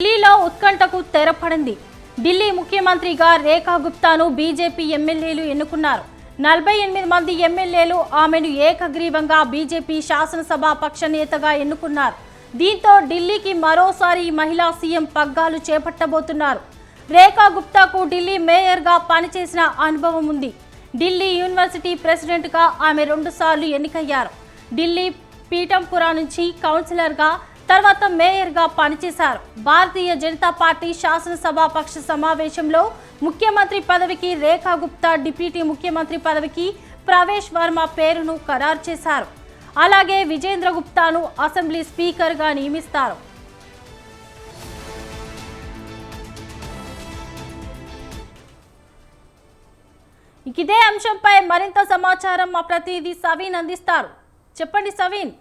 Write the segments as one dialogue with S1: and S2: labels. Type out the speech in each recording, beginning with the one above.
S1: ఢిల్లీలో ఉత్కంఠకు తెరపడింది. ఢిల్లీ ముఖ్యమంత్రిగా రేఖా గుప్తాను బీజేపీ ఎమ్మెల్యేలు ఎన్నుకున్నారు. 48 మంది ఎమ్మెల్యేలు ఆమెను ఏకగ్రీవంగా బీజేపీ శాసనసభ పక్ష నేతగా ఎన్నుకున్నారు. దీంతో ఢిల్లీకి మరోసారి మహిళా సీఎం పగ్గాలు చేపట్టబోతున్నారు. రేఖా గుప్తాకు ఢిల్లీ మేయర్గా పనిచేసిన అనుభవం ఉంది. ఢిల్లీ యూనివర్సిటీ ప్రెసిడెంట్గా ఆమె 2 సార్లు ఎన్నికయ్యారు. ఢిల్లీ పీఠంపురా నుంచి కౌన్సిలర్గా తర్వాత మేయర్గా పనిచేశారు. భారతీయ జనతా పార్టీ శాసనసభ పక్ష సమావేశంలో ముఖ్యమంత్రి పదవికి రేఖా గుప్తా, డిప్యూటీ ముఖ్యమంత్రి పదవికి ప్రవేశ్ వర్మ పేరును ఖరారు చేశారు. అలాగే విజేంద్ర గుప్తాను అసెంబ్లీ స్పీకర్గా నియమిస్తారు. ఇదే అంశంపై మరింత సమాచారం మా ప్రతినిధి సవీన్ అందిస్తారు. చెప్పండి సవీన్.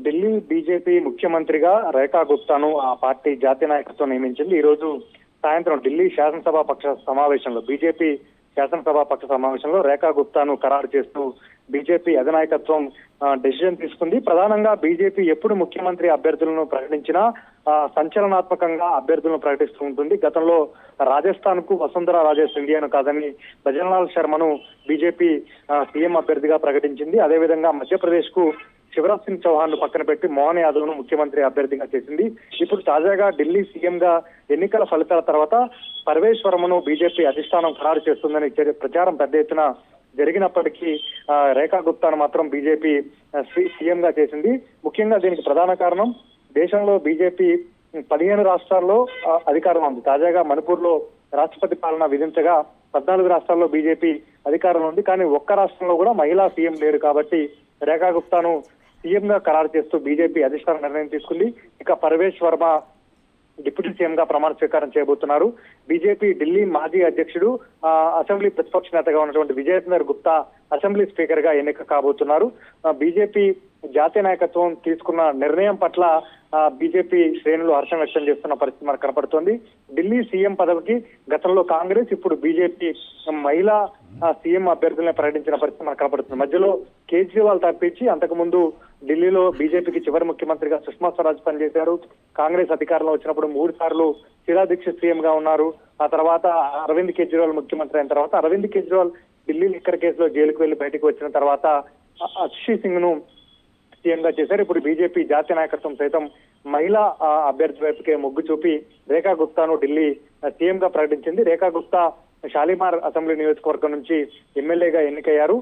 S2: ఢిల్లీ బీజేపీ ముఖ్యమంత్రిగా రేఖా గుప్తాను ఆ పార్టీ జాతీయ నాయకత్వం నియమించింది. ఈ రోజు సాయంత్రం ఢిల్లీ శాసనసభ పక్ష సమావేశంలో బీజేపీ శాసనసభ పక్ష సమావేశంలో రేఖా గుప్తాను ఖరారు చేస్తూ బీజేపీ అధినాయకత్వం డెసిషన్ తీసుకుంది. ప్రధానంగా బీజేపీ ఎప్పుడు ముఖ్యమంత్రి అభ్యర్థులను ప్రకటించినా సంచలనాత్మకంగా అభ్యర్థులను ప్రకటిస్తూ ఉంటుంది. గతంలో రాజస్థాన్ కు వసుంధరా రాజే సింధియాను కాదని భజన్లాల్ శర్మను బీజేపీ సీఎం అభ్యర్థిగా ప్రకటించింది. అదేవిధంగా మధ్యప్రదేశ్ కు శివరాజ్ సింగ్ చౌహాన్ ను పక్కన పెట్టి మోహన్ యాదవ్ ను ముఖ్యమంత్రి అభ్యర్థిగా చేసింది. ఇప్పుడు తాజాగా ఢిల్లీ సీఎం గా ఎన్నికల ఫలితాల తర్వాత పర్వేశ్ వర్మను బీజేపీ అధిష్టానం ఖరారు చేస్తుందని ప్రచారం పెద్ద ఎత్తున జరిగినప్పటికీ రేఖా గుప్తాను మాత్రం బీజేపీ సీఎం గా చేసింది. ముఖ్యంగా దీనికి ప్రధాన కారణం దేశంలో బీజేపీ 15 రాష్ట్రాల్లో అధికారం ఉంది. తాజాగా మణిపూర్ లో రాష్ట్రపతి పాలన విధించగా 14 రాష్ట్రాల్లో బీజేపీ అధికారంలో ఉంది. కానీ ఒక్క రాష్ట్రంలో కూడా మహిళా సీఎం లేరు. కాబట్టి రేఖా గుప్తాను సీఎం గా ఖరారు చేస్తూ బీజేపీ అధిష్టానం నిర్ణయం తీసుకుంది. ఇక పర్వేశ్ వర్మ డిప్యూటీ సీఎం గా ప్రమాణ స్వీకారం చేయబోతున్నారు. బీజేపీ ఢిల్లీ మాజీ అధ్యక్షుడు అసెంబ్లీ ప్రతిపక్ష నేతగా ఉన్నటువంటి విజయేందర్ గుప్తా అసెంబ్లీ స్పీకర్ గా ఎన్నిక కాబోతున్నారు. బీజేపీ జాతీయ నాయకత్వం తీసుకున్న నిర్ణయం పట్ల బీజేపీ శ్రేణులు హర్షం వ్యక్తం చేస్తున్న పరిస్థితి మనకు కనపడుతోంది. ఢిల్లీ సీఎం పదవికి గతంలో కాంగ్రెస్, ఇప్పుడు బీజేపీ మహిళా సీఎం అభ్యర్థులను ప్రకటించిన పరిస్థితి మనకు కనపడుతుంది. మధ్యలో కేజ్రీవాల్ తప్పించి అంతకు ముందు ఢిల్లీలో బీజేపీకి చివరి ముఖ్యమంత్రిగా సుష్మా స్వరాజ్ పనిచేశారు. కాంగ్రెస్ అధికారంలో వచ్చినప్పుడు 3 సార్లు షీలా దీక్షిత్ సీఎం గా ఉన్నారు. ఆ తర్వాత అరవింద్ కేజ్రీవాల్ ముఖ్యమంత్రి అయిన తర్వాత అరవింద్ కేజ్రీవాల్ ఢిల్లీ లిక్కర్ కేసులో జైలుకు వెళ్లి బయటకు వచ్చిన తర్వాత అక్షయ్ సింగ్ ను సీఎం గా చేశారు. ఇప్పుడు బీజేపీ జాతీయ నాయకత్వం సైతం మహిళా అభ్యర్థి వైపుకే మొగ్గు చూపి రేఖా గుప్తాను ఢిల్లీ సీఎం గా ప్రకటించింది. రేఖా గుప్తా షాలిమార్ అసెంబ్లీ నియోజకవర్గం నుంచి ఎమ్మెల్యేగా ఎన్నికయ్యారు.